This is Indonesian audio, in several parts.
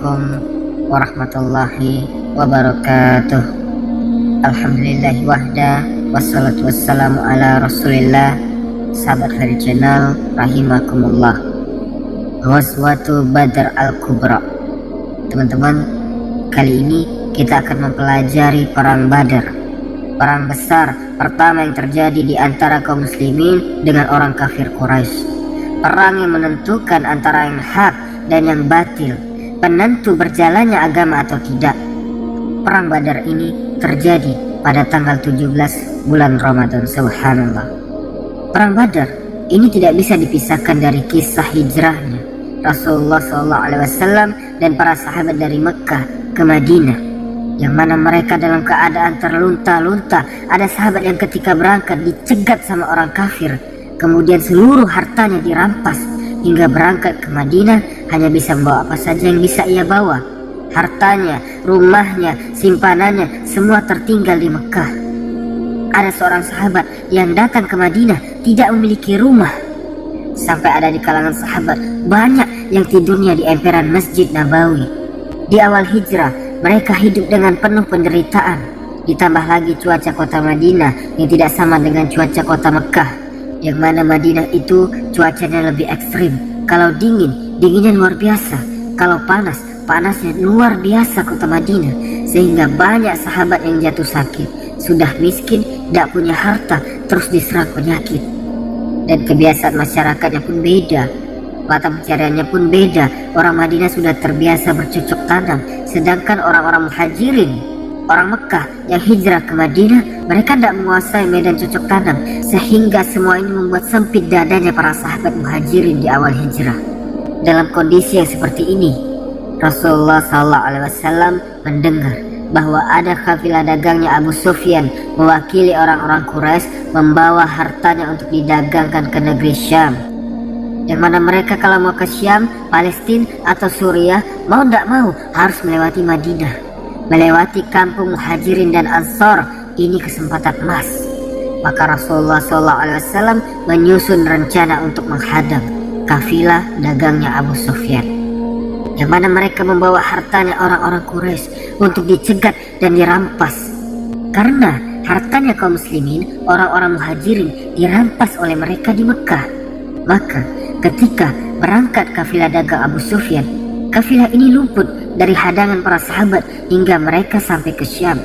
Assalamualaikum warahmatullahi wabarakatuh. Alhamdulillahi wahda, wassalatu wassalamu ala rasulillah. Sahabat Khairi Channel rahimakumullah. Ghazwatu Badr al-Kubra. Teman-teman, kali ini kita akan mempelajari perang Badar, perang besar pertama yang terjadi di antara kaum muslimin dengan orang kafir Quraisy. Perang yang menentukan antara yang hak dan yang batil, penentu berjalannya agama atau tidak. Perang Badar ini terjadi pada tanggal 17 bulan Ramadan. Subhanallah. Perang Badar ini tidak bisa dipisahkan dari kisah hijrahnya Rasulullah SAW dan para sahabat dari Mekah ke Madinah, yang mana mereka dalam keadaan terlunta-lunta. Ada sahabat yang ketika berangkat dicegat sama orang kafir, kemudian seluruh hartanya dirampas, hingga berangkat ke Madinah hanya bisa membawa apa saja yang bisa ia bawa. Hartanya, rumahnya, simpanannya semua tertinggal di Mekah. Ada seorang sahabat yang datang ke Madinah tidak memiliki rumah. Sampai ada di kalangan sahabat banyak yang tidurnya di emperan Masjid Nabawi. Di awal hijrah mereka hidup dengan penuh penderitaan. Ditambah lagi cuaca kota Madinah yang tidak sama dengan cuaca kota Mekah, yang mana Madinah itu cuacanya lebih ekstrim. Kalau dingin, dinginnya luar biasa. Kalau panas, panasnya luar biasa kota Madinah. Sehingga banyak sahabat yang jatuh sakit. Sudah miskin, tidak punya harta, terus diserang penyakit. Dan kebiasaan masyarakatnya pun beda, mata pencariannya pun beda. Orang Madinah sudah terbiasa bercocok tanam, sedangkan orang-orang muhajirin, orang Mekah yang hijrah ke Madinah, mereka tidak menguasai medan cocok tanam. Sehingga semua ini membuat sempit dadanya para sahabat muhajirin di awal hijrah. Dalam kondisi yang seperti ini, Rasulullah SAW mendengar bahwa ada kafilah dagangnya Abu Sufyan mewakili orang-orang Quraisy membawa hartanya untuk didagangkan ke negeri Syam, yang mana mereka kalau mau ke Syam, Palestina atau Suriah, mau tidak mau harus melewati Madinah, melewati kampung muhajirin dan ansor. Ini kesempatan emas. Maka Rasulullah SAW menyusun rencana untuk menghadang kafilah dagangnya Abu Sufyan, yang mana mereka membawa hartanya orang-orang Quraisy untuk dicegat dan dirampas. Karena hartanya kaum muslimin, orang-orang muhajirin dirampas oleh mereka di Mekah. Maka ketika berangkat kafilah dagang Abu Sufyan, kafilah ini luput dari hadangan para sahabat hingga mereka sampai ke Syam.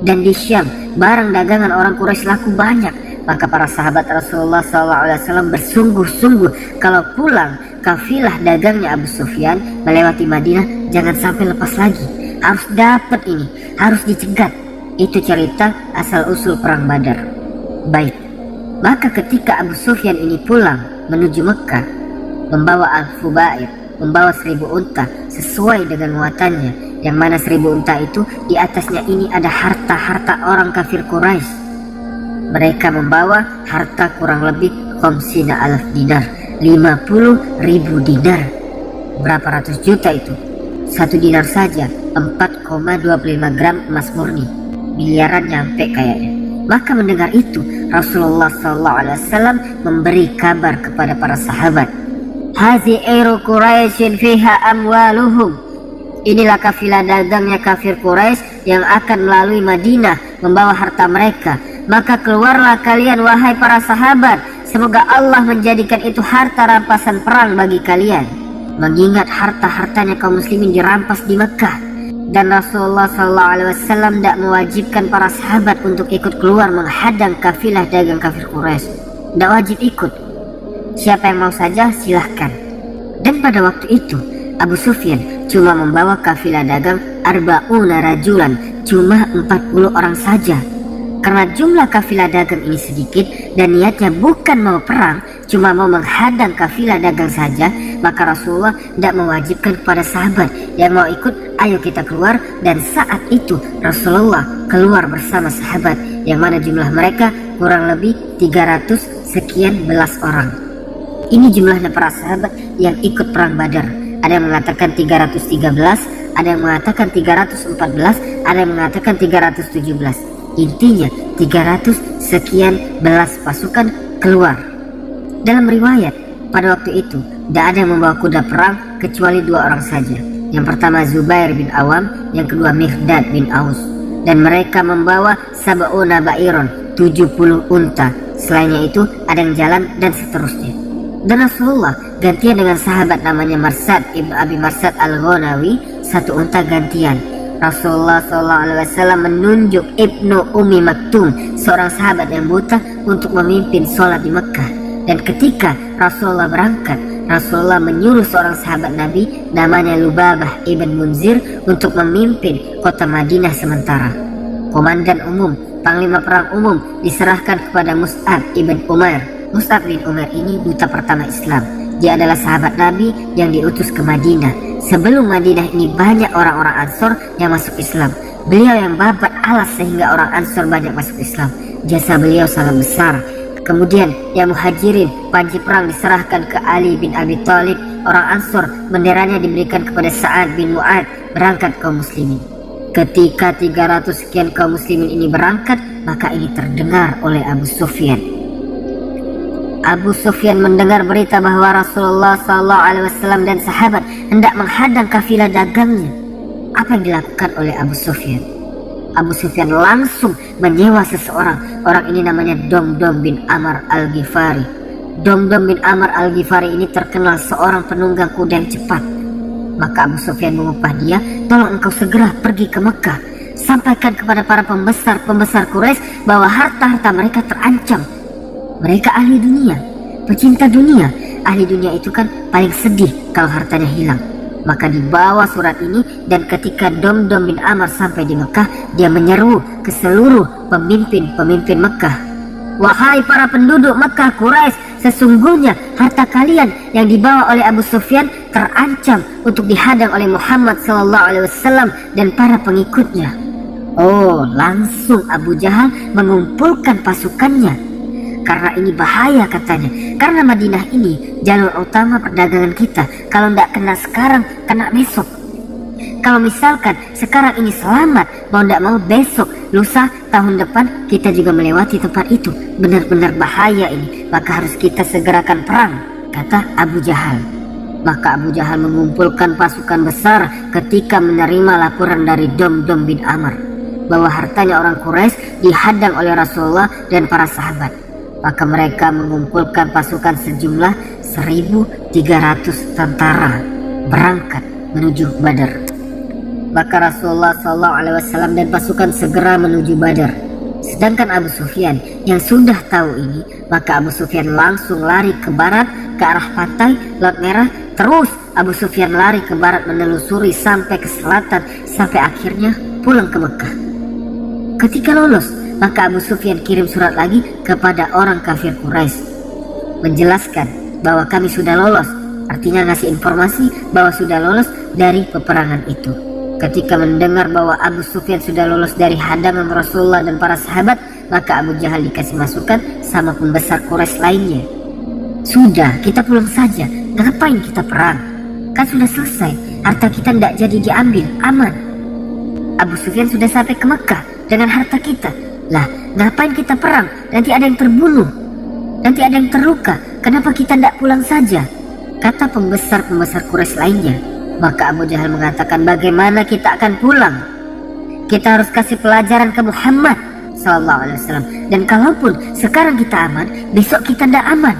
Dan di Syam barang dagangan orang Quraisy laku banyak. Maka para sahabat Rasulullah SAW bersungguh-sungguh kalau pulang kafilah dagangnya Abu Sufyan melewati Madinah jangan sampai lepas lagi. Harus dapat ini, harus dicegat. Itu cerita asal-usul perang Badar. Baik, maka ketika Abu Sufyan ini pulang menuju Mekah, membawa al-fubair, membawa 1000 unta sesuai dengan muatannya, yang mana 1000 unta itu di atasnya ini ada harta-harta orang kafir Quraisy. Mereka membawa harta kurang lebih 50.000 dinar, 50.000 dinar. Berapa ratus juta itu? Satu dinar saja 4,25 gram emas murni. Miliaran nyampe kayaknya. Maka mendengar itu, Rasulullah SAW memberi kabar kepada para sahabat, Hazi'iru Quraisyin fiha amwaluhum. Inilah kafilah dagangnya kafir Quraisy yang akan melalui Madinah membawa harta mereka. Maka keluarlah kalian wahai para sahabat, semoga Allah menjadikan itu harta rampasan perang bagi kalian. Mengingat harta-hartanya kaum muslimin dirampas di Mekah, dan Rasulullah SAW tidak mewajibkan para sahabat untuk ikut keluar menghadang kafilah dagang kafir Quraisy. Tidak wajib ikut, siapa yang mau saja silahkan. Dan pada waktu itu Abu Sufyan cuma membawa kafilah dagang arba'una rajulan, cuma 40 orang saja. Karena jumlah kafilah dagang ini sedikit dan niatnya bukan mau perang, cuma mau menghadang kafilah dagang saja, maka Rasulullah tidak mewajibkan kepada sahabat yang mau ikut, ayo kita keluar. Dan saat itu Rasulullah keluar bersama sahabat, yang mana jumlah mereka kurang lebih 300 sekian belas orang. Ini jumlahnya para sahabat yang ikut perang Badar. Ada yang mengatakan 313, ada yang mengatakan 314, ada yang mengatakan 317. Intinya 300 sekian belas pasukan keluar. Dalam riwayat pada waktu itu tidak ada yang membawa kuda perang kecuali 2 orang saja, Yang pertama Zubair bin Awam, yang kedua Miqdad bin Aus. Dan mereka membawa sab'una ba'iron, 70 unta. Selainnya itu ada yang jalan dan seterusnya. Dan Rasulullah gantian dengan sahabat namanya Marsad ibn Abi Marsad al-Ghanawi, 1 unta gantian. Rasulullah SAW menunjuk Ibnu Ummi Maktum, seorang sahabat yang buta, untuk memimpin sholat di Mekah. Dan ketika Rasulullah berangkat, Rasulullah menyuruh seorang sahabat Nabi namanya Lubabah ibn Munzir untuk memimpin kota Madinah sementara. Komandan umum, panglima perang umum diserahkan kepada Mus'ab ibn Umair. Mus'ab bin Umair ini duta pertama Islam. Dia adalah sahabat Nabi yang diutus ke Madinah. Sebelum Madinah ini banyak orang-orang Ansor yang masuk Islam. Beliau yang babat alas sehingga orang Ansor banyak masuk Islam. Jasa beliau sangat besar. Kemudian yang Muhajirin, panji perang diserahkan ke Ali bin Abi Thalib. Orang Ansor, benderanya diberikan kepada Sa'ad bin Mu'ad, berangkat kaum muslimin. Ketika 300 sekian kaum muslimin ini berangkat, maka ini terdengar oleh Abu Sufyan. Abu Sufyan mendengar berita bahwa Rasulullah SAW dan sahabat hendak menghadang kafilah dagangnya. Apa yang dilakukan oleh Abu Sufyan? Abu Sufyan langsung menyewa seseorang. Orang ini namanya Domdom bin Amr al-Ghifari. Domdom bin Amr al-Ghifari ini terkenal seorang penunggang kuda yang cepat. Maka Abu Sufyan mengupah dia, tolong engkau segera pergi ke Mekah. Sampaikan kepada para pembesar Quraisy bahwa harta-harta mereka terancam. Mereka ahli dunia, pecinta dunia. Ahli dunia itu kan paling sedih kalau hartanya hilang. Maka dibawa surat ini, dan ketika Domdom bin Amr sampai di Mekah, dia menyeru ke seluruh pemimpin Mekah. Wahai para penduduk Mekah Quraisy, sesungguhnya harta kalian yang dibawa oleh Abu Sufyan terancam untuk dihadang oleh Muhammad SAW dan para pengikutnya. Oh, langsung Abu Jahal mengumpulkan pasukannya. Karena ini bahaya katanya. Karena Madinah ini jalur utama perdagangan kita. Kalau tidak kena sekarang, kena besok. Kalau misalkan sekarang ini selamat, mau tidak mau besok, lusa, tahun depan kita juga melewati tempat itu. Benar-benar bahaya ini. Maka harus kita segerakan perang, kata Abu Jahal. Maka Abu Jahal mengumpulkan pasukan besar ketika menerima laporan dari Domdom bin Amr bahwa hartanya orang Quraisy dihadang oleh Rasulullah dan para sahabat. Maka mereka mengumpulkan pasukan sejumlah 1.300 tentara berangkat menuju Badar. Maka Rasulullah SAW dan pasukan segera menuju Badar. Sedangkan Abu Sufyan yang sudah tahu ini, maka Abu Sufyan langsung lari ke barat ke arah pantai Laut Merah. Terus Abu Sufyan lari ke barat menelusuri sampai ke selatan, sampai akhirnya pulang ke Mekah. Ketika lolos, maka Abu Sufyan kirim surat lagi kepada orang kafir Quraisy menjelaskan bahwa kami sudah lolos, artinya ngasih informasi bahwa sudah lolos dari peperangan itu. Ketika mendengar bahwa Abu Sufyan sudah lolos dari hadangan Rasulullah dan para sahabat, maka Abu Jahal dikasih masukan sama pembesar Quraisy lainnya. Sudah, kita pulang saja, ngapain kita perang? Kan sudah selesai, harta kita tidak jadi diambil, aman. Abu Sufyan sudah sampai ke Mekah dengan harta kita. Lah, ngapain kita perang? Nanti ada yang terbunuh, nanti ada yang terluka. Kenapa kita tidak pulang saja? Kata pembesar Quraisy lainnya. Maka Abu Jahal mengatakan, bagaimana kita akan pulang? Kita harus kasih pelajaran ke Muhammad SAW. Dan kalaupun sekarang kita aman, besok kita tidak aman.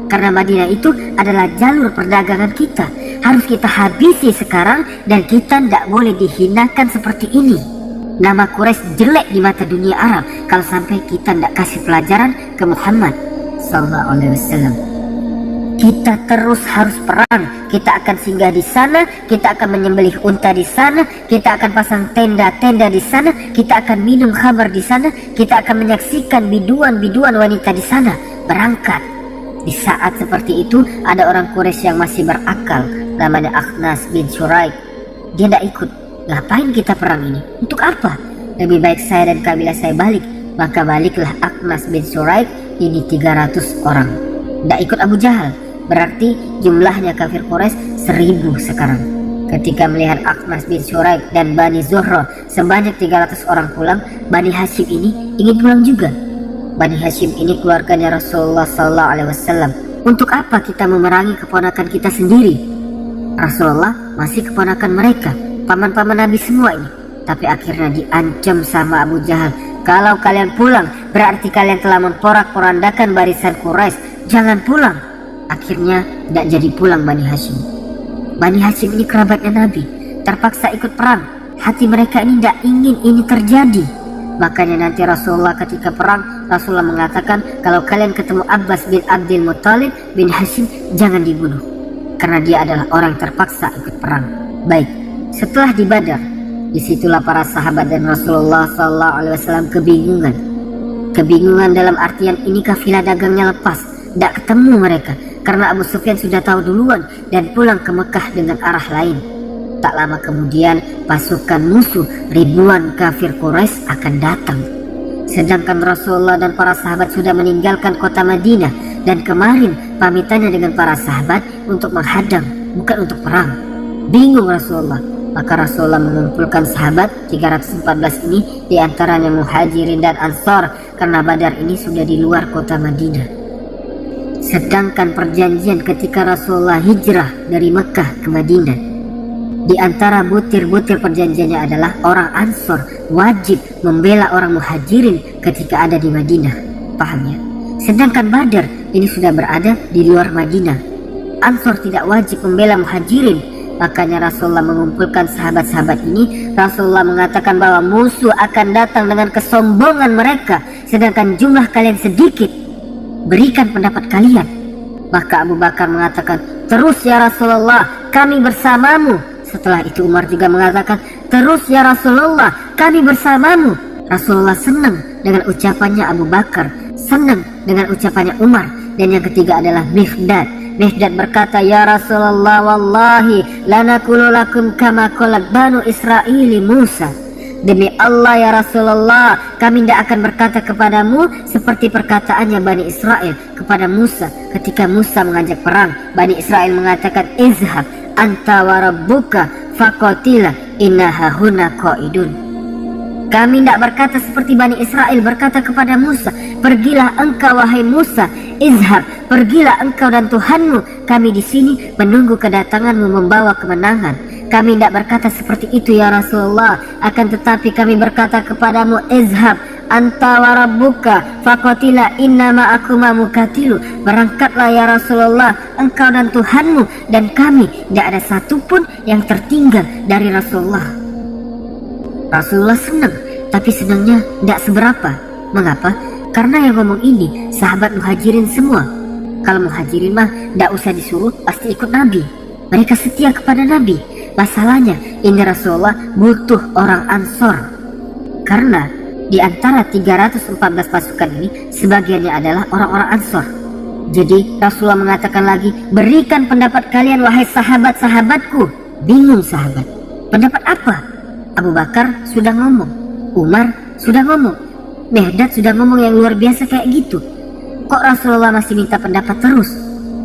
Karena Madinah itu adalah jalur perdagangan kita. Harus kita habisi sekarang, dan kita tidak boleh dihinakan seperti ini. Nama Quraisy jelek di mata dunia Arab kalau sampai kita tidak kasih pelajaran ke Muhammad SAW. Kita terus harus perang. Kita akan singgah di sana, kita akan menyembelih unta di sana, kita akan pasang tenda-tenda di sana, kita akan minum khamar di sana, kita akan menyaksikan biduan-biduan wanita di sana. Berangkat. Di saat seperti itu ada orang Quraisy yang masih berakal, namanya Akhnas bin Syuraik. Dia tidak ikut. Ngapain kita perang ini? Untuk apa? Lebih baik saya dan kabilah saya balik. Maka baliklah Akhnas bin Syuraik, ini 300 orang. Tidak ikut Abu Jahal. Berarti jumlahnya kafir Quraisy 1.000 sekarang. Ketika melihat Akhnas bin Syuraik dan Bani Zuhra sebanyak 300 orang pulang, Bani Hashim ini ingin pulang juga. Bani Hashim ini keluarganya Rasulullah SAW. Untuk apa kita memerangi keponakan kita sendiri? Rasulullah masih keponakan mereka, paman-paman Nabi semua ini. Tapi akhirnya diancam sama Abu Jahal, kalau kalian pulang berarti kalian telah memporak-porandakan barisan Quraisy, jangan pulang. Akhirnya tidak jadi pulang Bani Hashim. Bani Hashim ini kerabatnya Nabi, terpaksa ikut perang. Hati mereka ini tidak ingin ini terjadi. Makanya nanti Rasulullah ketika perang, Rasulullah mengatakan kalau kalian ketemu Abbas bin Abdul Muttalib bin Hashim, jangan dibunuh, karena dia adalah orang terpaksa ikut perang. Baik, setelah di Badar, disitulah para sahabat dan Rasulullah SAW kebingungan dalam artian ini kafilah dagangnya lepas, tidak ketemu mereka karena Abu Sufyan sudah tahu duluan dan pulang ke Mekah dengan arah lain. Tak lama kemudian pasukan musuh ribuan kafir Quraisy akan datang, sedangkan Rasulullah dan para sahabat sudah meninggalkan kota Madinah dan kemarin pamitannya dengan para sahabat untuk menghadang, bukan untuk perang. Bingung Rasulullah. Maka Rasulullah mengumpulkan sahabat 314 ini, diantaranya Muhajirin dan Ansor, karena Badar ini sudah di luar kota Madinah. Sedangkan perjanjian ketika Rasulullah hijrah dari Mekah ke Madinah, di antara butir-butir perjanjiannya adalah orang Ansor wajib membela orang Muhajirin ketika ada di Madinah. Paham ya? Sedangkan Badar ini sudah berada di luar Madinah. Ansor tidak wajib membela Muhajirin. Makanya Rasulullah mengumpulkan sahabat-sahabat ini. Rasulullah mengatakan bahwa musuh akan datang dengan kesombongan mereka, sedangkan jumlah kalian sedikit. Berikan pendapat kalian. Maka Abu Bakar mengatakan, terus ya Rasulullah, kami bersamamu. Setelah itu Umar juga mengatakan, terus ya Rasulullah, kami bersamamu. Rasulullah senang dengan ucapannya Abu Bakar, senang dengan ucapannya Umar. Dan yang ketiga adalah Miqdad. Miqdad berkata, ya Rasulullah, wallahi lanaqulu lakum kama qalat Banu Israili Musa. Demi Allah ya Rasulullah, kami tidak akan berkata kepadamu seperti perkataannya Bani Israel kepada Musa ketika Musa mengajak perang. Bani Israel mengatakan, izhab anta wa rabbuka faqatila inna hahuna qaidun. Kami tidak berkata seperti Bani Israel berkata kepada Musa, pergilah engkau wahai Musa, izhab, pergilah engkau dan Tuhanmu, kami di sini menunggu kedatanganmu membawa kemenangan. Kami tidak berkata seperti itu ya Rasulullah, akan tetapi kami berkata kepadamu, izhab anta wa rabbuka faqatila innama akuma mukatilu. Berangkatlah ya Rasulullah, engkau dan Tuhanmu, dan kami tidak ada satupun yang tertinggal dari Rasulullah. Rasulullah senang, tapi senangnya tidak seberapa. Mengapa? Karena yang ngomong ini sahabat Muhajirin semua. Kalau Muhajirin mah tidak usah disuruh, pasti ikut Nabi. Mereka setia kepada Nabi. Masalahnya ini Rasulullah butuh orang Ansor, karena di antara 314 pasukan ini sebagiannya adalah orang-orang Ansor. Jadi Rasulullah mengatakan lagi, berikan pendapat kalian wahai sahabat-sahabatku. Bingung sahabat, pendapat apa? Abu Bakar sudah ngomong, Umar sudah ngomong, Miqdad sudah ngomong yang luar biasa kayak gitu. Kok Rasulullah masih minta pendapat terus?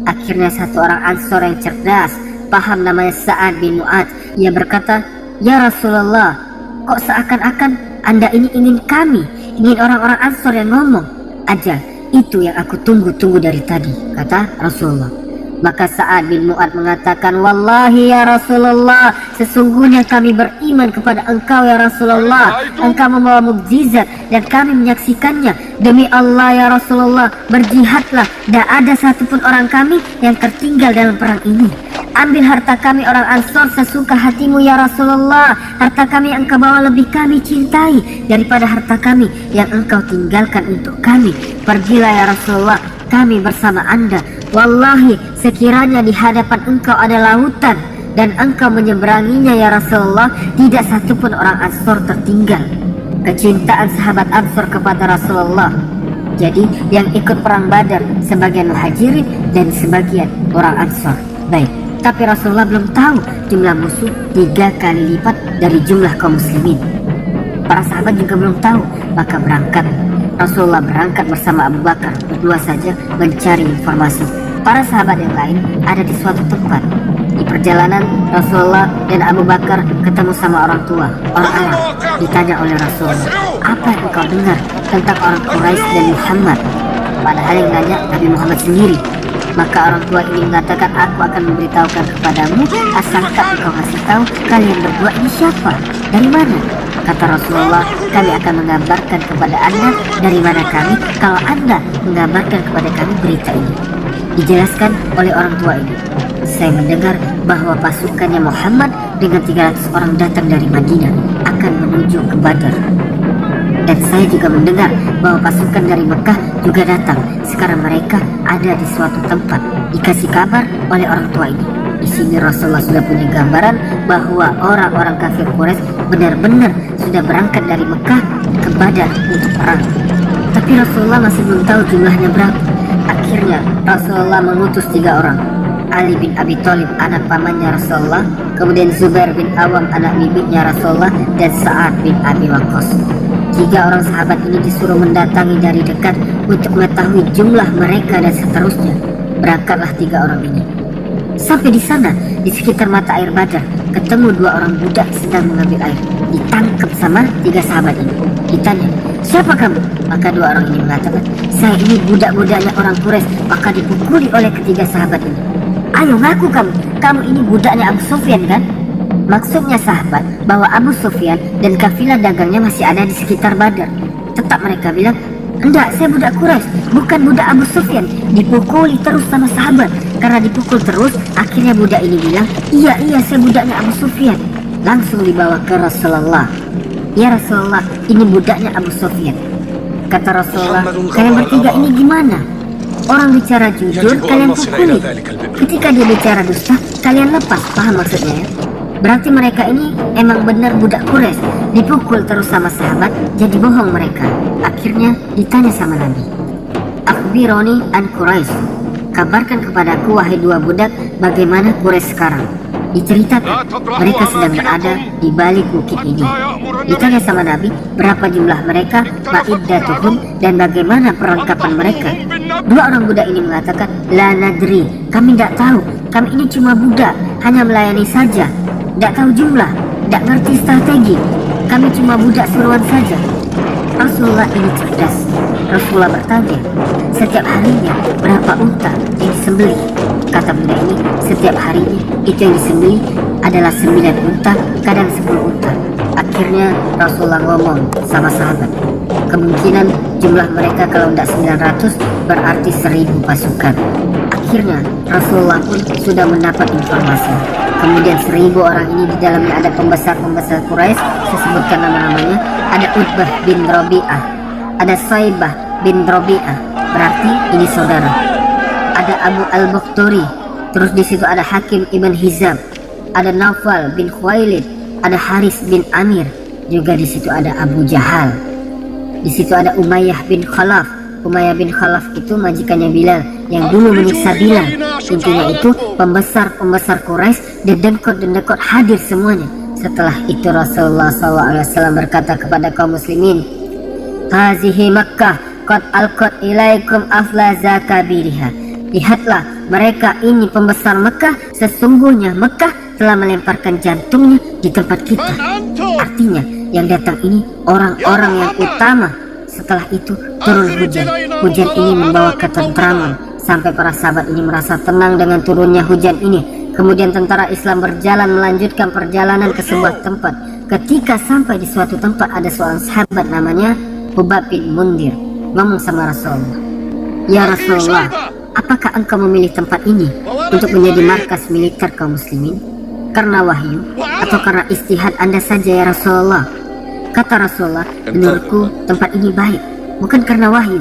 Akhirnya satu orang Ansor yang cerdas, paham, namanya Sa'ad bin Mu'adz. Ia berkata, ya Rasulullah, kok seakan-akan Anda ini ingin kami, ingin orang-orang Ansor yang ngomong aja. Itu yang aku tunggu-tunggu dari tadi, kata Rasulullah. Maka Sa'ad bin Mu'adz mengatakan, wallahi ya Rasulullah, sesungguhnya kami beriman kepada engkau ya Rasulullah. Engkau membawa mukjizat dan kami menyaksikannya. Demi Allah ya Rasulullah, berjihadlah, tidak ada satupun orang kami yang tertinggal dalam perang ini. Ambil harta kami orang Ansor sesuka hatimu ya Rasulullah. Harta kami yang engkau bawa lebih kami cintai daripada harta kami yang engkau tinggalkan untuk kami. Pergilah ya Rasulullah, kami bersama Anda. Wallahi, sekiranya di hadapan engkau ada lautan dan engkau menyeberanginya ya Rasulullah, tidak satupun orang Ansor tertinggal. Kecintaan sahabat Ansor kepada Rasulullah. Jadi yang ikut perang Badar sebagian Muhajirin dan sebagian orang Ansor. Baik, tapi Rasulullah belum tahu jumlah musuh 3 kali lipat dari jumlah kaum muslimin. Para sahabat juga belum tahu, maka berangkat. Rasulullah berangkat bersama Abu Bakar, berdua saja mencari informasi. Para sahabat yang lain ada di suatu tempat. Di perjalanan Rasulullah dan Abu Bakar ketemu sama orang tua, orang Arab. Ditanya oleh Rasulullah, apa yang engkau dengar tentang orang Quraisy dan Muhammad? Padahal yang nanya Nabi Muhammad sendiri. Maka orang tua ini mengatakan, aku akan memberitahukan kepadamu, asalkan engkau kasih tahu kalian berdua ini siapa, dari mana. Kata Rasulullah, kami akan mengabarkan kepada anda dari mana kami, kalau anda mengabarkan kepada kami berita ini. Dijelaskan oleh orang tua ini, saya mendengar bahwa pasukannya Muhammad dengan 300 orang datang dari Madinah akan menuju ke Badar. Dan saya juga mendengar bahwa pasukan dari Mekah juga datang. Sekarang mereka ada di suatu tempat. Dikasih kabar oleh orang tua ini. Di sini Rasulullah sudah punya gambaran bahwa orang-orang kafir Quraisy benar-benar sudah berangkat dari Mekah ke Badar untuk perang. Tapi Rasulullah masih belum tahu jumlahnya berapa. Akhirnya Rasulullah mengutus 3 orang. Ali bin Abi Thalib, anak pamannya Rasulullah, kemudian Zubair bin Awam, anak bibinya Rasulullah, dan Sa'ad bin Abi Waqqas. 3 orang sahabat ini disuruh mendatangi dari dekat untuk mengetahui jumlah mereka dan seterusnya. Berangkatlah 3 orang ini. Sampai di sana, di sekitar mata air Badar, ketemu 2 orang budak sedang mengambil air. Ditangkap sama 3 sahabat ini. Ditanya, siapa kamu? Maka 2 orang ini mengatakan, saya ini budak-budaknya orang Quraisy. Maka dipukuli oleh ketiga sahabat ini. Ayo ngaku kamu ini budaknya Abu Sufyan kan? Maksudnya sahabat bahwa Abu Sufyan dan kafilah dagangnya masih ada di sekitar Badar. Tetap mereka bilang, enggak, saya budak Quraisy, bukan budak Abu Sufyan. Dipukuli terus sama sahabat. Karena dipukul terus, akhirnya budak ini bilang, iya saya budaknya Abu Sufyan. Langsung dibawa ke Rasulullah. Ya Rasulullah, ini budaknya Abu Sufyan. Kata Rasulullah, kalian bertiga ini gimana? Orang bicara jujur, kalian pukuli. Ketika dia bicara dusta, kalian lepas. Paham maksudnya ya? Berarti mereka ini emang benar budak Quraisy. Dipukul terus sama sahabat, jadi bohong mereka. Akhirnya ditanya sama Nabi, Akhbironi an Quraisy, kabarkan kepadaku wahai 2 budak, bagaimana Quraisy sekarang. Diceritakan mereka sedang berada di balik bukit ini. Ditanya sama Nabi berapa jumlah mereka, ma'iddatuhum, dan bagaimana perlengkapan mereka. 2 orang budak ini mengatakan, la nadri, kami tidak tahu, kami ini cuma budak, hanya melayani saja, tidak tahu jumlah, tidak ngerti strategi, kami cuma budak suruhan saja. Rasulullah ini cerdas. Rasulullah bertanya, setiap harinya berapa unta yang disembelih? Kata budak ini, setiap harinya itu yang disembelih adalah 9 unta, kadang 10 unta. Akhirnya Rasulullah ngomong sama sahabat, kemungkinan jumlah mereka kalau tidak 900 berarti 1000 pasukan. Akhirnya Rasulullah pun sudah mendapat informasi. Kemudian 1000 orang ini di dalamnya ada pembesar-pembesar Quraisy, saya sebutkan nama-namanya. Ada Utbah bin Rabi'ah, ada Saibah bin Rabi'ah, berarti ini saudara. Ada Abu al-Bakhturi, terus di situ ada Hakim ibn Hizam, ada Naufal bin Khuwailid, ada Haris bin Amir, juga di situ ada Abu Jahal. Di situ ada Umayyah bin Khalaf. Umayyah bin Khalaf itu majikannya Bilal yang dulu menyiksa Bilal. Intinya itu pembesar-pembesar Quraisy, dedengkot-dedengkot hadir semuanya. Setelah itu Rasulullah SAW berkata kepada kaum muslimin, Hazihi Makkah qad alqat ilaikum aflaza kabiriha. Lihatlah, mereka ini pembesar Mekah, sesungguhnya Mekah telah melemparkan jantungnya di tempat kita. Artinya yang datang ini orang-orang yang utama. Setelah itu turun hujan. Hujan ini membawa ketentraman sampai para sahabat ini merasa tenang dengan turunnya hujan ini. Kemudian tentara Islam berjalan melanjutkan perjalanan ke sebuah tempat. Ketika sampai di suatu tempat, ada seorang sahabat namanya Hubab bin Mundir ngomong sama Rasulullah, ya Rasulullah, apakah engkau memilih tempat ini untuk menjadi markas militer kaum muslimin karena wahyu atau karena istihad anda saja ya Rasulullah? Kata Rasulullah, menurutku tempat ini baik, bukan karena wahyu.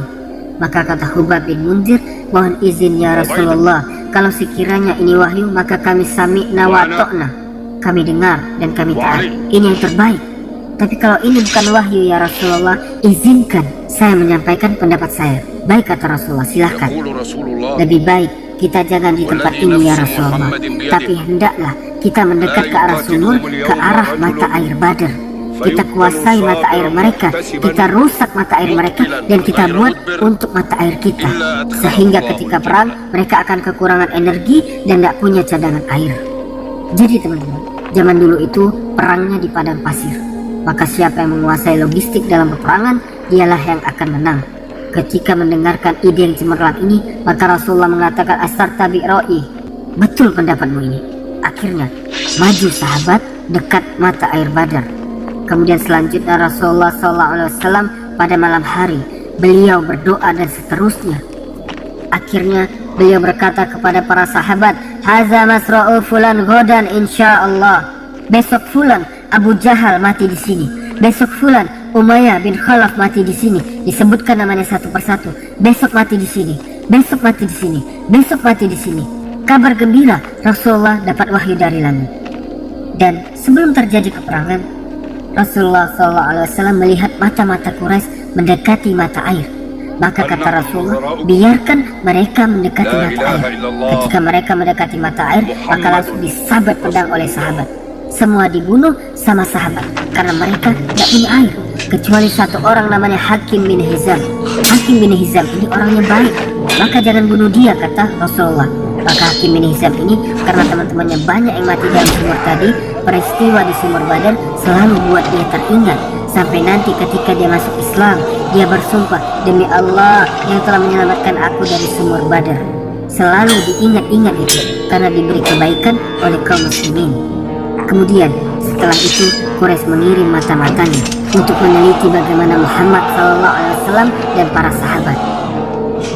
Maka kata Hubab bin Mundir, mohon izin ya Rasulullah, kalau sekiranya ini wahyu, maka kami sami'na wa ta'na, kami dengar dan kami taat, ini yang terbaik. Tapi kalau ini bukan wahyu ya Rasulullah, izinkan saya menyampaikan pendapat saya. Baik kata Rasulullah, silahkan. Lebih baik kita jangan di tempat ini ya Rasulullah, tapi hendaklah kita mendekat ke arah sumur, ke arah mata air Badar. Kita kuasai mata air mereka, kita rusak mata air mereka, dan kita buat untuk mata air kita, sehingga ketika perang mereka akan kekurangan energi dan tidak punya cadangan air. Jadi teman-teman, zaman dulu itu perangnya di padang pasir, maka siapa yang menguasai logistik dalam peperangan, dialah yang akan menang. Ketika mendengarkan ide yang cemerlang ini, maka Rasulullah mengatakan, "Astarta bi ra'i." Betul pendapatmu ini. Akhirnya maju sahabat dekat mata air Badar. Kemudian selanjutnya Rasulullah SAW pada malam hari beliau berdoa dan seterusnya. Akhirnya beliau berkata kepada para sahabat, "Haza masra'u fulan ghadan insyaallah." Besok fulan Abu Jahal mati di sini. Besok fulan Umayyah bin Khalaf mati di sini. Disebutkan namanya satu persatu. Besok mati di sini. Besok mati di sini. Besok mati di sini. Kabar gembira, Rasulullah dapat wahyu dari langit. Dan sebelum terjadi peperangan, Rasulullah SAW melihat mata-mata Quraisy mendekati mata air. Maka kata Rasulullah, biarkan mereka mendekati mata air. Ketika mereka mendekati mata air, maka langsung disabet pedang oleh sahabat. Semua dibunuh sama sahabat karena mereka tidak punya air, kecuali satu orang namanya Hakim bin Hizam. Hakim bin Hizam ini orangnya baik, maka jangan bunuh dia, kata Rasulullah. Maka Hakim bin Hizam ini karena teman-temannya banyak yang mati dalam sumur tadi, peristiwa di sumur Badar selalu buat dia teringat. Sampai nanti ketika dia masuk Islam, dia bersumpah, "Demi Allah yang telah menyelamatkan aku dari sumur Badar." Selalu diingat-ingat itu karena diberi kebaikan oleh kaum muslimin. Kemudian setelah itu Quraisy mengirim mata-matanya untuk meneliti bagaimana Muhammad SAW dan para sahabat.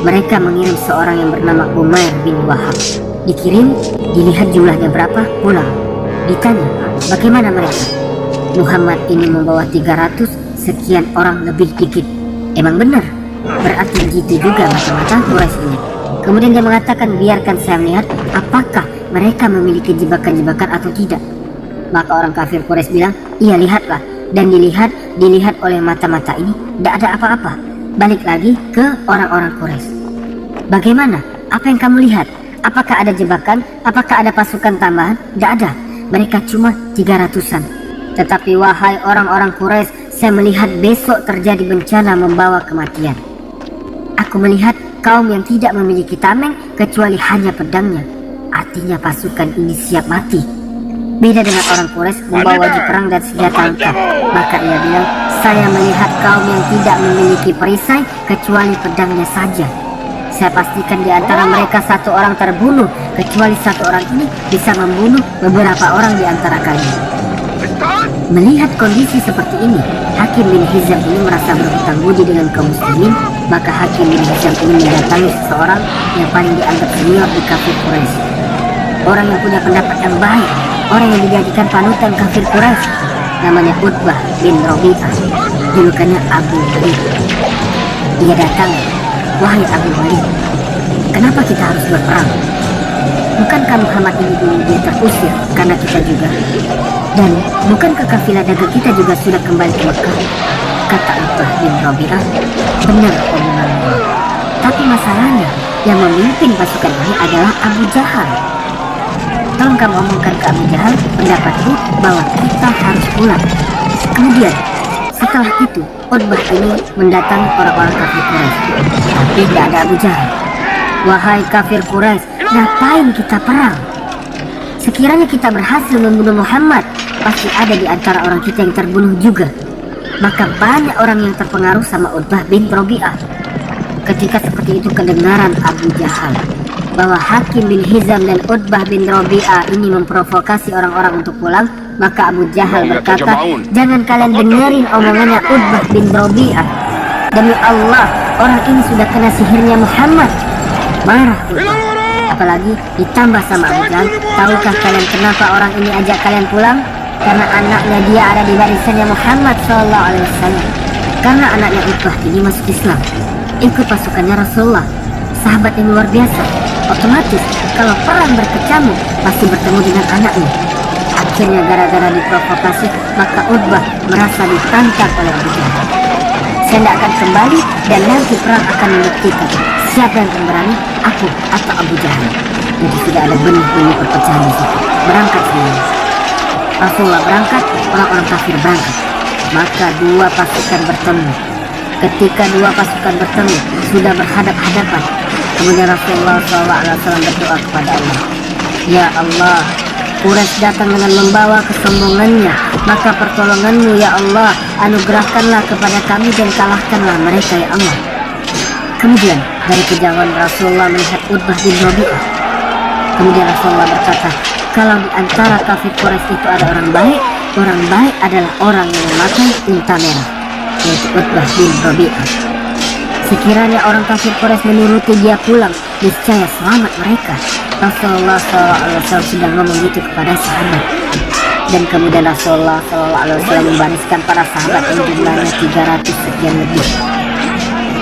Mereka mengirim seorang yang bernama Umair bin Wahab. Dikirim, dilihat jumlahnya berapa, pulang. Ditanya, bagaimana mereka? Muhammad ini membawa 300 sekian orang lebih dikit. Emang benar? Berarti begitu juga mata-mata Quraisy ini. Kemudian dia mengatakan, biarkan saya melihat apakah mereka memiliki jebakan-jebakan atau tidak. Maka orang kafir Quraisy bilang, iya lihatlah. Dan dilihat oleh mata-mata ini, tidak ada apa-apa. Balik lagi ke orang-orang Quraisy. Bagaimana? Apa yang kamu lihat? Apakah ada jebakan? Apakah ada pasukan tambahan? Tidak ada. Mereka cuma 300-an. Tetapi wahai orang-orang Quraisy, saya melihat besok terjadi bencana membawa kematian. Aku melihat kaum yang tidak memiliki tameng kecuali hanya pedangnya. Artinya pasukan ini siap mati. Beda dengan orang Quraisy membawa wajib perang dan senjata lengkap. Maka ia bilang, saya melihat kaum yang tidak memiliki perisai kecuali pedangnya saja. Saya pastikan di antara mereka satu orang terbunuh, kecuali satu orang ini bisa membunuh beberapa orang di antara kalian. Melihat kondisi seperti ini, Hakim bin Hizam ini merasa berhutang budi dengan kaum muslimin. Maka Hakim bin Hizam ini mendatangi seseorang yang paling dianggap senior di kafir Quraisy, orang yang punya pendapat yang baik, orang yang dijadikan panutan kafir Quraisy, namanya Utbah bin Rabi'ah, julukannya Abu Walid. Dia datang, wahai Abu Walid, kenapa kita harus berperang? Bukankah Muhammad ini dulu dia terusir karena kita juga? Dan bukankah kafilah dagang kita juga sudah kembali ke Mekah? Kata Utbah bin Rabi'ah, benar omonganmu. Tapi masalahnya, yang memimpin pasukan ini adalah Abu Jahal. Tolong kamu omongkan ke Abu Jahal pendapatku bahwa kita harus pulang. Kemudian setelah itu Utbah ini mendatangi orang-orang kafir Quraisy, tapi tidak ada Abu Jahal. Wahai kafir Quraisy, ngapain kita perang? Sekiranya kita berhasil membunuh Muhammad, pasti ada di antara orang kita yang terbunuh juga. Maka banyak orang yang terpengaruh sama Utbah bin Rabi'ah. Ketika seperti itu kedengaran Abu Jahal bahwa Hakim bin Hizam dan Utbah bin Rabi'ah ini memprovokasi orang-orang untuk pulang, maka Abu Jahal berkata, jangan kalian dengerin omongannya Utbah bin Rabi'ah. Demi Allah, orang ini sudah kena sihirnya Muhammad. Marah Utbah, apalagi ditambah sama Abu Jahal. Tahukah kalian kenapa orang ini ajak kalian pulang? Karena anaknya dia ada di barisannya Muhammad SAW. Karena anaknya Utbah ini masuk Islam, ikut pasukannya Rasulullah, sahabat yang luar biasa. Otomatis kalau perang berkecamuk pasti bertemu dengan anaknya. Akhirnya gara-gara diprovokasi, maka Utbah merasa ditantang oleh Abu Jahal. Saya tidak akan kembali dan nanti perang akan membuktikan siapa yang akan berani, aku atau Abu Jahal. Jadi sudah ada benih-benih perpecahan di situ. Berangkat semuanya. Rasulullah berangkat, orang-orang kafir berangkat. Maka dua pasukan bertemu. Ketika dua pasukan bertemu, sudah berhadap-hadapan. Kemudian Rasulullah SAW berdoa kepada Allah, ya Allah, Quraisy datang dengan membawa kesombongannya, maka pertolonganmu ya Allah, anugerahkanlah kepada kami dan kalahkanlah mereka ya Allah. Kemudian dari kejauhan Rasulullah melihat Utbah bin Rabi'ah. Kemudian Rasulullah berkata, kalau di antara kafir Quraisy itu ada orang baik adalah orang yang memakai unta merah, yaitu Utbah bin Rabi'ah. Sekiranya orang kafir Quraisy menuruti dia pulang, niscaya selamat mereka. Rasulullah SAW sudah ngomong itu kepada sahabat. Dan kemudian Rasulullah SAW membariskan para sahabat yang jumlahnya 300 sekian lebih.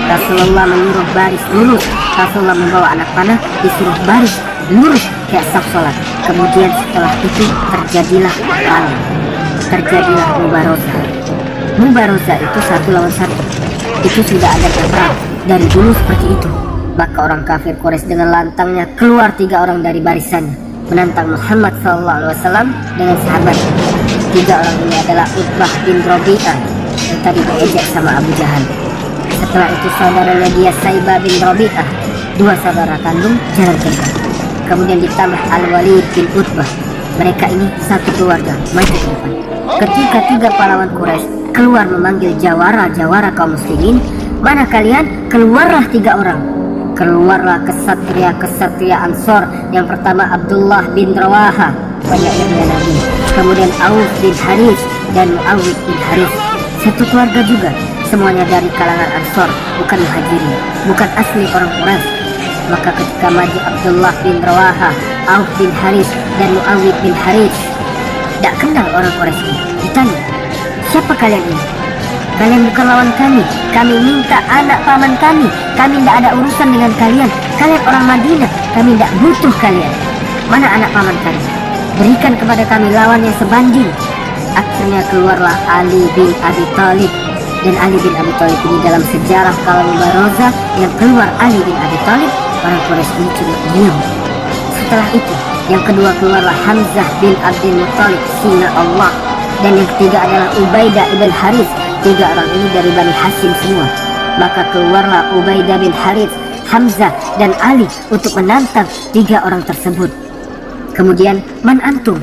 Rasulullah menyuruh baris lurus. Rasulullah membawa anak panah, disuruh baris lurus kayak saf sholat. Kemudian setelah itu terjadilah perang, terjadilah mubarozah. Mubarozah itu 1 lawan 1. Itu sudah ada perang dari dulu seperti itu. Maka orang kafir Quraisy dengan lantangnya keluar 3 orang dari barisannya, menantang Muhammad SAW dengan sahabat. 3 orang ini adalah Utbah bin Rabi'ah yang tadi diejek sama Abu Jahal. Setelah itu saudaranya dia Saibah bin Rabi'ah, 2 saudara kandung jalan tengah. Kemudian ditambah Al-Walid bin Utbah. Mereka ini satu keluarga, maju ke depan. Ketika 3 pahlawan Quraisy keluar memanggil jawara kaum muslimin, mana kalian? Keluarlah 3 orang. Keluarlah kesatria Ansor. Yang pertama Abdullah bin Rawaha, penyairnya Nabi. Kemudian Auf bin Haris dan Muawid bin Haris. Satu keluarga juga, semuanya dari kalangan Ansor, bukan Muhajirin, bukan asli orang Quraisy. Maka ketika maju Abdullah bin Rawaha, Auf bin Haris dan Muawid bin Haris, tidak kenal orang Quraisy ini. Ditanya, siapa kalian ini? Kalian bukan lawan kami minta anak paman kami tidak ada urusan dengan kalian. Kalian orang Madinah, kami tidak butuh kalian. Mana anak paman kalian? Berikan kepada kami lawan yang sebanding. Akhirnya keluarlah Ali bin Abi Thalib. Dan Ali bin Abi Thalib ini dalam sejarah kalau mubarozah yang keluar Ali bin Abi Thalib, orang Quraisy ini cuma diam. Setelah itu yang kedua keluarlah Hamzah bin Abdul Muttalib, singa Allah. Dan yang ketiga adalah Ubaidah ibn Haris. 3 orang ini dari Bani Hashim semua. Maka keluarlah Ubaidah bin Haris, Hamzah dan Ali untuk menantang 3 orang tersebut. Kemudian, man antum?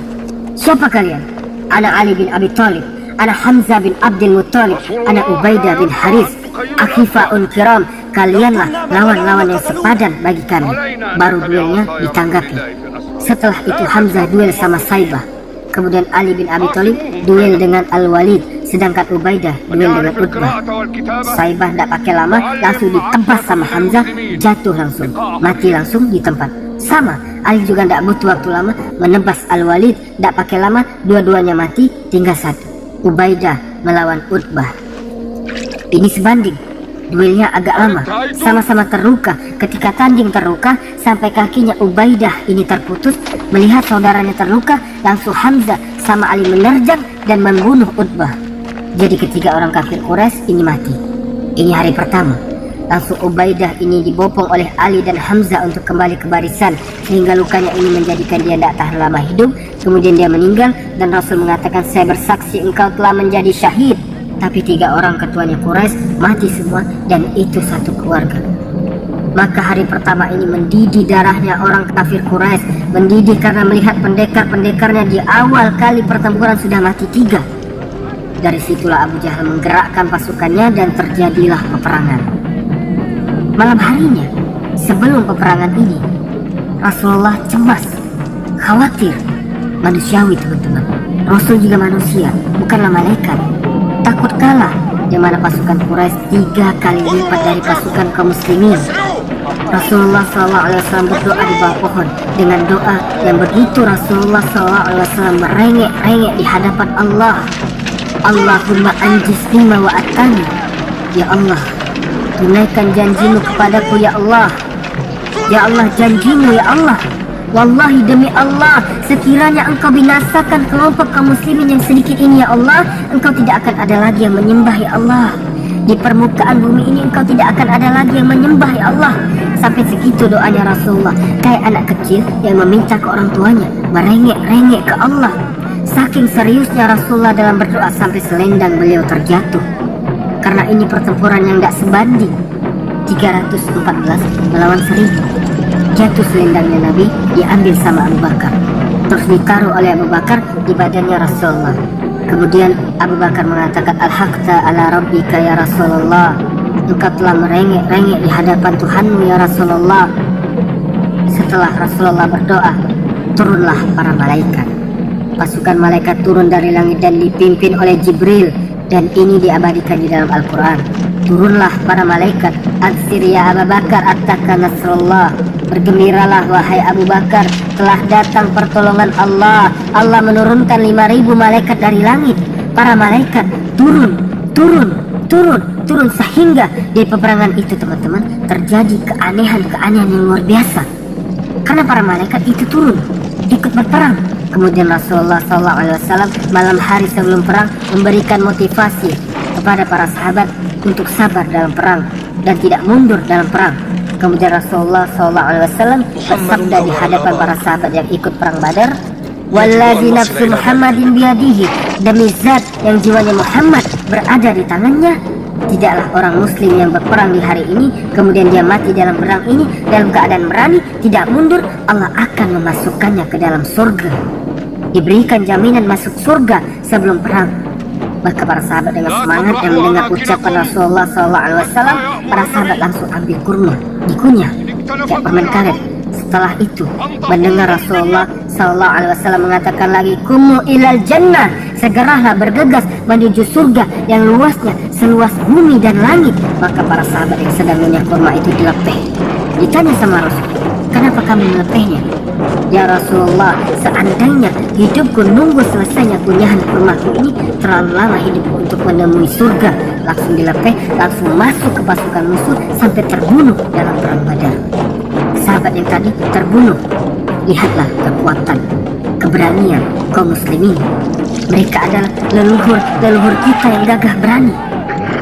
Siapa kalian? Ana Ali bin Abi Thalib, ana Hamzah bin Abdul Muttalib, ana Ubaidah bin Haris. Akhifa'un kiram, kalianlah lawan-lawan yang sepadan bagi kami. Baru duelnya ditanggapi. Setelah itu Hamzah duel sama Saibah. Kemudian Ali bin Abi Thalib duel dengan Al-Walid, sedangkan Ubaidah duel dengan Utbah. Saibah tidak pakai lama, langsung ditebas sama Hamzah, jatuh langsung, mati langsung di tempat. Sama, Ali juga tidak butuh waktu lama, menebas Al-Walid, tidak pakai lama, dua-duanya mati, tinggal satu, Ubaidah melawan Utbah. Ini sebanding, duelnya agak lama, sama-sama terluka. Ketika tanding terluka, sampai kakinya Ubaidah ini terputus. Melihat saudaranya terluka, langsung Hamzah sama Ali menerjang dan membunuh Utbah. Jadi ketiga orang kafir Quraisy ini mati. Ini hari pertama. Langsung Ubaidah ini dibopong oleh Ali dan Hamzah untuk kembali ke barisan, sehingga lukanya ini menjadikan dia tidak tahan lama hidup. Kemudian dia meninggal dan Rasul mengatakan, saya bersaksi engkau telah menjadi syahid. Tapi 3 orang ketuanya Quraisy mati semua, dan itu satu keluarga. Maka hari pertama ini mendidih darahnya orang kafir Quraisy, mendidih karena melihat pendekar-pendekarnya di awal kali pertempuran sudah mati 3. Dari situlah Abu Jahal menggerakkan pasukannya dan terjadilah peperangan. Malam harinya, sebelum peperangan ini, Rasulullah cemas, khawatir. Manusiawi teman-teman, Rasul juga manusia, bukanlah malaikat. Takut kalah, di mana pasukan Quraisy 3 kali lipat dari pasukan kaum muslimin. Rasulullah SAW berdoa di bawah pohon dengan doa yang begitu Rasulullah SAW merengek-rengek di hadapan Allah. Allahumma anjis bima wa atani. Ya Allah, tunaikan janjimu kepadaku ya Allah. Ya Allah, janjimu ya Allah. Wallahi demi Allah, sekiranya engkau binasakan kelompok kaum muslimin yang sedikit ini ya Allah, engkau tidak akan ada lagi yang menyembah ya Allah. Di permukaan bumi ini engkau tidak akan ada lagi yang menyembah ya Allah. Sampai segitu doanya Rasulullah, kayak anak kecil yang meminta ke orang tuanya, merengek-rengek ke Allah. Saking seriusnya Rasulullah dalam berdoa sampai selendang beliau terjatuh. Karena ini pertempuran yang tidak sebanding, 314 melawan 1000. Jatuh selendangnya Nabi, diambil sama Abu Bakar, terus ditaruh oleh Abu Bakar di badannya Rasulullah. Kemudian Abu Bakar mengatakan, Al-haqta ala rabbika ya Rasulullah. engkau telah merengek-rengek di hadapan Tuhanmu ya Rasulullah. Setelah Rasulullah berdoa, turunlah para malaikat. Pasukan malaikat turun dari langit dan dipimpin oleh Jibril, dan ini diabadikan di dalam Al-Quran. Turunlah para malaikat, aksir ya Abu Bakar attaka nasrullah. Bergembiralah wahai Abu Bakar, telah datang pertolongan Allah. Allah menurunkan 5.000 malaikat dari langit. Para malaikat turun sehingga di peperangan itu teman-teman terjadi keanehan-keanehan yang luar biasa. Karena para malaikat itu turun ikut berperang. Kemudian Rasulullah SAW malam hari sebelum perang memberikan motivasi kepada para sahabat untuk sabar dalam perang dan tidak mundur dalam perang. Kemudian Rasulullah SAW bersabda di hadapan para sahabat yang ikut perang Badar, "Wallazi nafsu Muhammadin biyadihi, demi zat yang jiwanya Muhammad berada di tangannya, tidaklah orang muslim yang berperang di hari ini kemudian dia mati dalam perang ini dalam keadaan berani, tidak mundur, Allah akan memasukkannya ke dalam surga." Diberikan jaminan masuk surga sebelum perang. Maka para sahabat dengan semangat yang mendengar ucapan Rasulullah SAW, para sahabat langsung ambil kurma, dikunyah kayak permen karet. Setelah itu mendengar Rasulullah SAW mengatakan lagi, "Kumu ilal jannah," segeralah bergegas menuju surga yang luasnya seluas bumi dan langit. Maka para sahabat yang sedang mengunyah kurma itu dilepeh. Ditanya sama Rasul, "Kenapa kami melepehnya?" "Ya Rasulullah, seandainya hidupku nunggu selesainya kunyahan kurmaku ini, terlalu lama hidupku untuk menemui surga." Langsung dilepeh, langsung masuk ke pasukan musuh sampai terbunuh dalam perang Badar. Sahabat yang tadi terbunuh. Lihatlah kekuatan, keberanian kaum muslimin. Mereka adalah leluhur kita yang gagah berani.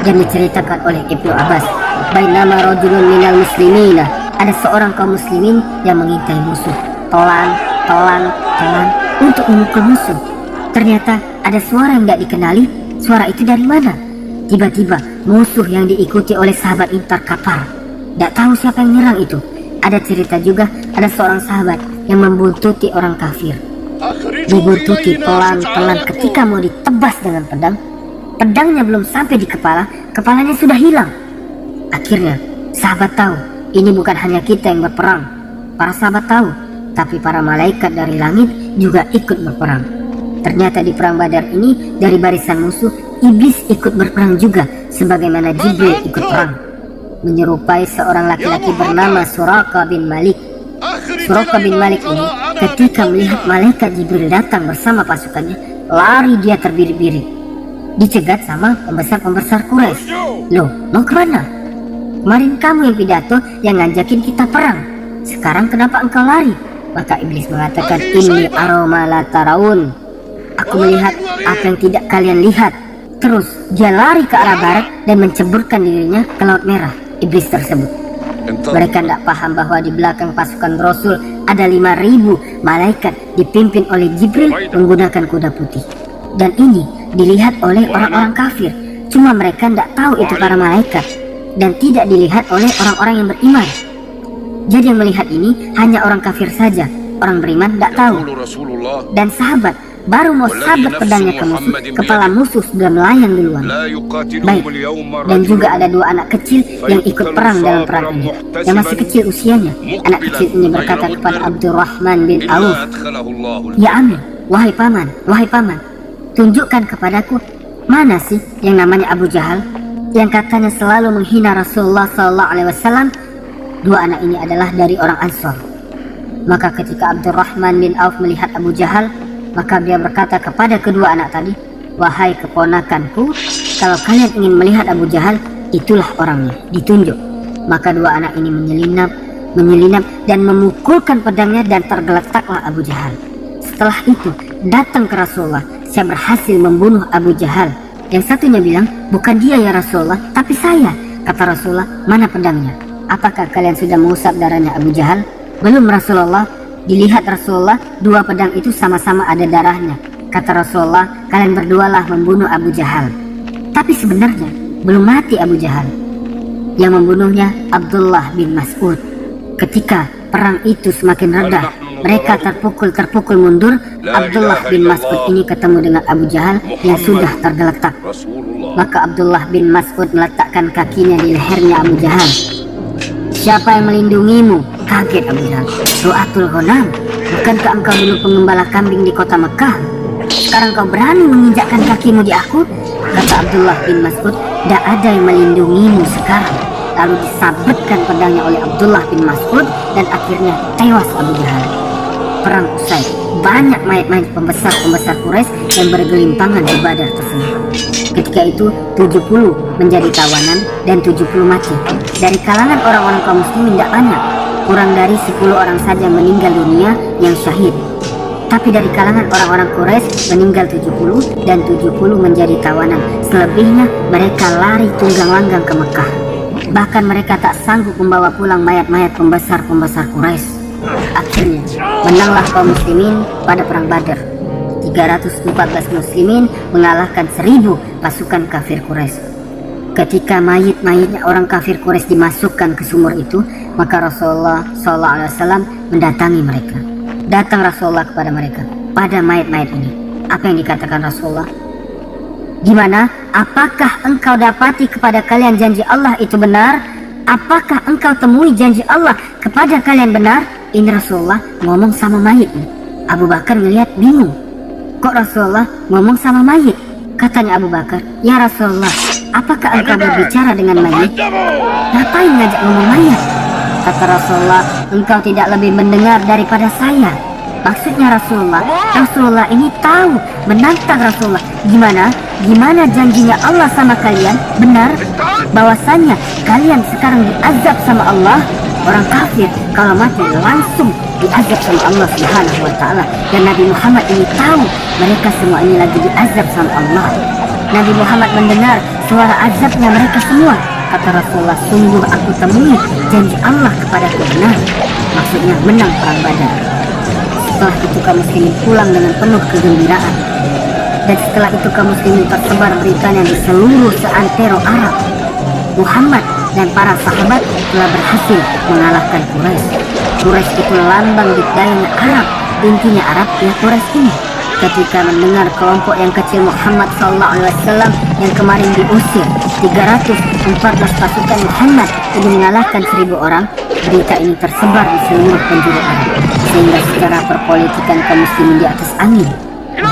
Dan diceritakan oleh Ibnu Abbas, "Bainama rajulun minal muslimina," ada seorang kaum muslimin yang mengintai musuh pelan untuk memukul musuh. Ternyata ada suara yang tidak dikenali. Suara itu dari mana? Tiba-tiba musuh yang diikuti oleh sahabat ini terkapar. Tidak tahu siapa yang nyerang itu. Ada cerita juga ada seorang sahabat yang membuntuti orang kafir. Dibuntuti pelan-pelan, ketika mau ditebas dengan pedang, pedangnya belum sampai di kepala, kepalanya sudah hilang. Akhirnya sahabat tahu ini bukan hanya kita yang berperang. Para sahabat tahu, tapi para malaikat dari langit juga ikut berperang. Ternyata di perang Badar ini dari barisan musuh, iblis ikut berperang juga, sebagaimana Jibril ikut perang. Menyerupai seorang laki-laki bernama Suraka bin Malik. Suraka bin Malik ini ketika melihat malaikat Jibril datang bersama pasukannya, lari dia terbirik-birik. Dicegat sama pembesar-pembesar Quraisy. "Loh, mau kemana? Kemarin kamu yang pidato yang ngajakin kita perang. Sekarang kenapa engkau lari?" Maka iblis mengatakan, "Inni aroma la taraun." Aku melihat apa yang tidak kalian lihat. Terus dia lari ke arah barat dan menceburkan dirinya ke Laut Merah. Iblis tersebut, mereka tidak paham bahwa di belakang pasukan Rasul ada 5.000 malaikat dipimpin oleh Jibril menggunakan kuda putih. Dan ini dilihat oleh orang-orang kafir. Cuma mereka tidak tahu itu para malaikat, dan tidak dilihat oleh orang-orang yang beriman. Jadi yang melihat ini hanya orang kafir saja. Orang beriman tidak tahu. Dan sahabat baru mau sabet pedangnya ke musuh, kepala musuh sudah melayang duluan. Baik, dan juga ada 2 anak kecil yang ikut perang dalam perang ini, yang masih kecil usianya. Anak kecil ini berkata kepada Abdurrahman bin Auf, "Ya Amir, wahai paman, tunjukkan kepadaku mana sih yang namanya Abu Jahal yang katanya selalu menghina Rasulullah SAW." 2 anak ini adalah dari orang Ansor. Maka ketika Abdurrahman bin Auf melihat Abu Jahal, maka dia berkata kepada kedua anak tadi, "Wahai keponakanku, kalau kalian ingin melihat Abu Jahal, itulah orangnya." Ditunjuk. Maka 2 anak ini menyelinap dan memukulkan pedangnya, dan tergeletaklah Abu Jahal. Setelah itu datang ke Rasulullah, "Saya berhasil membunuh Abu Jahal." Yang satunya bilang, "Bukan dia ya Rasulullah, tapi saya." Kata Rasulullah, "Mana pedangnya? Apakah kalian sudah mengusap darahnya Abu Jahal?" "Belum Rasulullah." Dilihat Rasulullah, 2 pedang itu sama-sama ada darahnya. Kata Rasulullah, "Kalian berdualah membunuh Abu Jahal." Tapi sebenarnya belum mati Abu Jahal. Yang membunuhnya Abdullah bin Mas'ud. Ketika perang itu semakin reda, mereka terpukul mundur. Abdullah bin Mas'ud ini ketemu dengan Abu Jahal yang sudah tergeletak. Maka Abdullah bin Mas'ud meletakkan kakinya di lehernya Abu Jahal. Siapa yang melindungimu? Kaget Abu Jahal. Ru'atul Ghanam, bukankah engkau dulu pengembala kambing di kota Mekah? Sekarang kau berani menginjakkan kakimu di aku? Kata Abdullah bin Mas'ud, tidak ada yang melindungimu sekarang. Lalu disabetkan pedangnya oleh Abdullah bin Mas'ud dan akhirnya tewas Abu Jahal. Perang usai, banyak mayat-mayat pembesar Quraisy yang bergelimpangan di Badar tersebut. Ketika itu 70 menjadi tawanan dan 70 mati. Dari kalangan orang-orang kaum muslimin tidak banyak, kurang dari 10 orang saja meninggal dunia yang syahid. Tapi dari kalangan orang-orang Quraisy meninggal 70 dan 70 menjadi tawanan. Selebihnya mereka lari tunggang langgang ke Mekah. Bahkan mereka tak sanggup membawa pulang mayat-mayat pembesar Quraisy. Akhirnya menanglah kaum muslimin pada perang Badar. 314 muslimin mengalahkan 1000 pasukan kafir Quraisy. Ketika mayit-mayitnya orang kafir Quraisy dimasukkan ke sumur itu, maka Rasulullah SAW mendatangi mereka. Datang Rasulullah kepada mereka pada mayat-mayat ini. Apa yang dikatakan Rasulullah? Gimana? Apakah engkau dapati kepada kalian janji Allah itu benar? Apakah engkau temui janji Allah kepada kalian benar? Ini Rasulullah ngomong sama mayit. Abu Bakar ngelihat bingung. Kok Rasulullah ngomong sama mayit? Katanya Abu Bakar, ya Rasulullah, apakah engkau berbicara dengan mayit? Ngapain ngajak ngomong mayat? Kata Rasulullah, engkau tidak lebih mendengar daripada saya. Maksudnya Rasulullah ini tahu, menantang Rasulullah. Gimana janjinya Allah sama kalian? Benar bahwasanya kalian sekarang diazab sama Allah. Orang kafir kalau mati langsung diazab sama Allah Subhanahu wa ta'ala. Dan Nabi Muhammad ini tahu mereka semua ini lagi diazab sama Allah. Nabi Muhammad mendengar suara azabnya mereka semua. Kata Rasulullah, sungguh aku temui janji Allah kepadaku benar. Maksudnya menang perang Badar. Setelah itu kaum muslimin pulang dengan penuh kegembiraan. Dan setelah itu kaum muslimin tersebar beritanya di seluruh seantero Arab. Muhammad dan para sahabat telah berhasil mengalahkan Quraisy. Quraisy itu lambang dikdayanya Arab, intinya Arab ya Quraisy ini. Ketika mendengar kelompok yang kecil Muhammad SAW yang kemarin diusir, 314 pasukan Muhammad ini mengalahkan 1000 orang, berita ini tersebar di seluruh penjuru Arab, sehingga secara perpolitikan kaum muslimin di atas angin.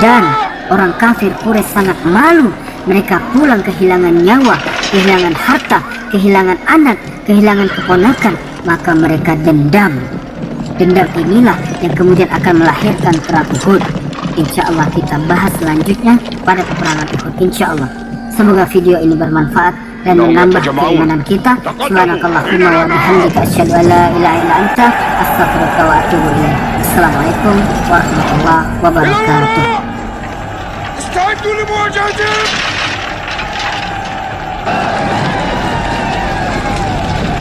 Dan orang kafir Quraisy sangat malu. Mereka pulang kehilangan nyawa, kehilangan harta, kehilangan anak, kehilangan keponakan. Maka mereka dendam. Dendam inilah yang kemudian akan melahirkan perang Uhud. Insya Allah kita bahas selanjutnya pada peperangan Uhud. Insya Allah. Semoga video ini bermanfaat dan menambah keimanan kita. Subhanakallahumma wa bihamdika asyhadu an la ilaha illa anta astaghfiruka wa atubu ilaik. Assalamualaikum warahmatullahi wabarakatuh. استعدوا لمواجهتهم.